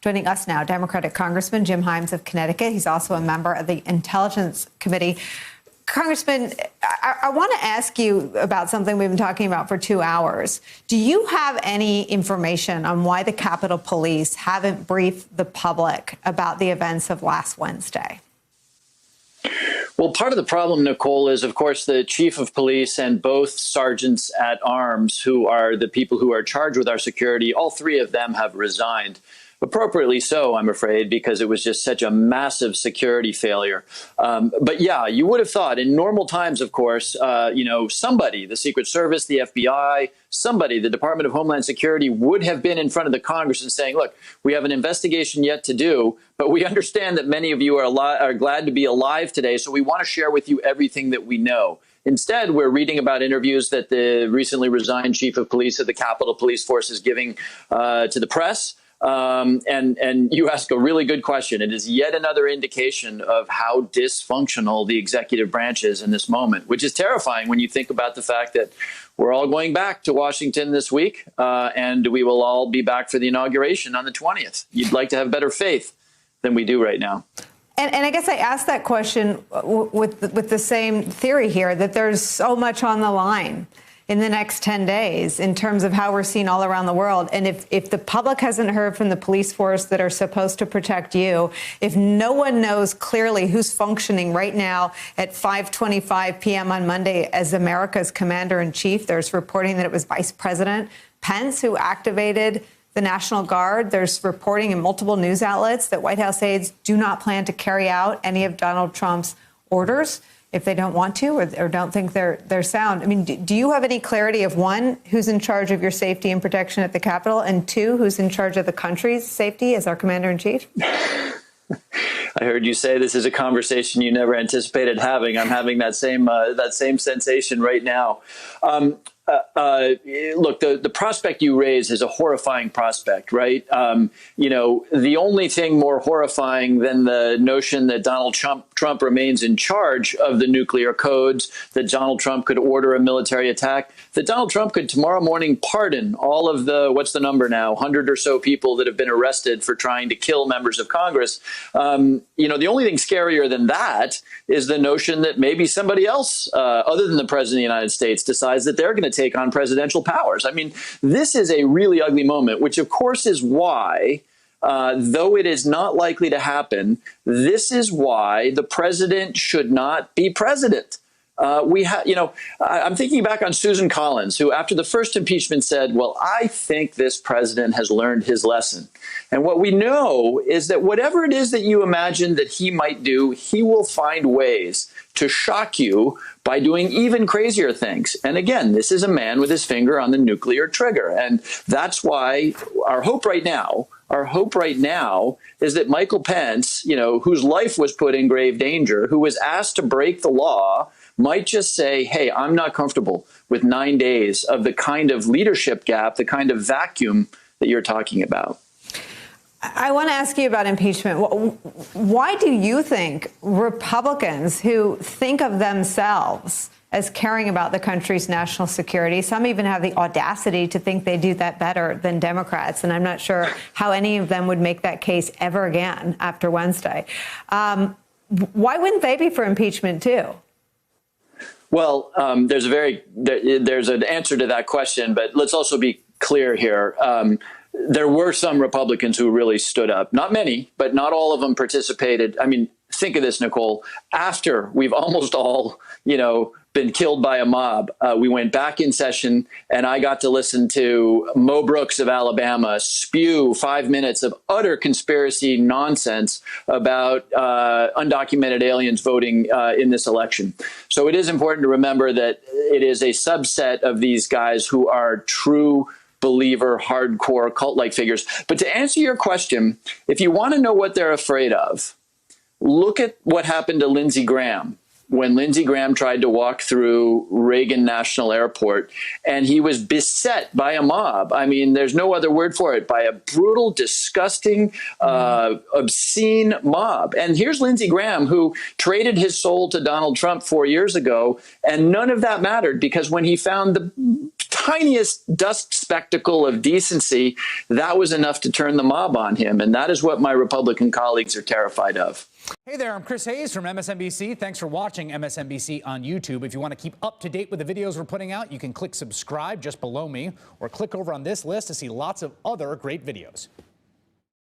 Joining us now, Democratic Congressman Jim Himes of Connecticut. He's also a member of the Intelligence Committee. Congressman, I want to ask you about something we've been talking about for 2 hours. Do you have any information on why the Capitol Police haven't briefed the public about the events of last Wednesday? Well, part of the problem, Nicole, is, of course, the chief of police and both sergeants at arms, who are the people who are charged with our security, all three of them have resigned. Appropriately so, I'm afraid, because it was just such a massive security failure. But yeah, you would have thought in normal times, of course, somebody, the Secret Service, the FBI, somebody, the Department of Homeland Security would have been in front of the Congress and saying, look, we have an investigation yet to do, but we understand that many of you are glad to be alive today. So we want to share with you everything that we know. Instead, we're reading about interviews that the recently resigned chief of police of the Capitol Police Force is giving to the press. And you ask a really good question. It is yet another indication of how dysfunctional the executive branch is in this moment, which is terrifying when you think about the fact that we're all going back to Washington this week, and we will all be back for the inauguration on the 20th. You'd like to have better faith than we do right now. And I guess I asked that question with the same theory here, that there's so much on the line in the next 10 days in terms of how we're seen all around the world. And if the public hasn't heard from the police force that are supposed to protect you, if no one knows clearly who's functioning right now at 5:25 p.m. on Monday as America's commander-in-chief, there's reporting that it was Vice President Pence who activated the National Guard. There's reporting in multiple news outlets that White House aides do not plan to carry out any of Donald Trump's orders if they don't want to or don't think they're sound. I mean, do you have any clarity of, one, who's in charge of your safety and protection at the Capitol, and two, who's in charge of the country's safety as our commander-in-chief? I heard you say this is a conversation you never anticipated having. I'm having that same sensation right now. Look, the prospect you raise is a horrifying prospect, right? The only thing more horrifying than the notion that Donald Trump remains in charge of the nuclear codes, that Donald Trump could order a military attack, that Donald Trump could tomorrow morning pardon all of the, what's the number now, 100 or so people that have been arrested for trying to kill members of Congress. The only thing scarier than that is the notion that maybe somebody else, other than the president of the United States, decides that they're going to take on presidential powers. I mean, this is a really ugly moment, which of course is why, though it is not likely to happen, this is why the president should not be president. I'm thinking back on Susan Collins, who after the first impeachment said, well, I think this president has learned his lesson. And what we know is that whatever it is that you imagine that he might do, he will find ways to shock you by doing even crazier things. And again, this is a man with his finger on the nuclear trigger. And that's why our hope right now is that Michael Pence, whose life was put in grave danger, who was asked to break the law, might just say, hey, I'm not comfortable with 9 days of the kind of leadership gap, the kind of vacuum that you're talking about. I want to ask you about impeachment. Why do you think Republicans who think of themselves as caring about the country's national security, some even have the audacity to think they do that better than Democrats, and I'm not sure how any of them would make that case ever again after Wednesday. Why wouldn't they be for impeachment too? Well, there's an answer to that question, but let's also be clear here. There were some Republicans who really stood up. Not many, but not all of them participated. I mean, think of this, Nicole. After we've almost all, been killed by a mob, we went back in session, and I got to listen to Mo Brooks of Alabama spew 5 minutes of utter conspiracy nonsense about undocumented aliens voting in this election. So it is important to remember that it is a subset of these guys who are true believer, hardcore cult-like figures. But to answer your question, if you want to know what they're afraid of, look at what happened to Lindsey Graham when Lindsey Graham tried to walk through Reagan National Airport, and he was beset by a mob. I mean, there's no other word for it, by a brutal, disgusting, obscene mob. And here's Lindsey Graham, who traded his soul to Donald Trump 4 years ago, and none of that mattered, because when he found the tiniest dust spectacle of decency, that was enough to turn the mob on him. And that is what my Republican colleagues are terrified of. Hey there, I'm Chris Hayes from MSNBC. Thanks for watching MSNBC on YouTube. If you want to keep up to date with the videos we're putting out, you can click subscribe just below me, or click over on this list to see lots of other great videos.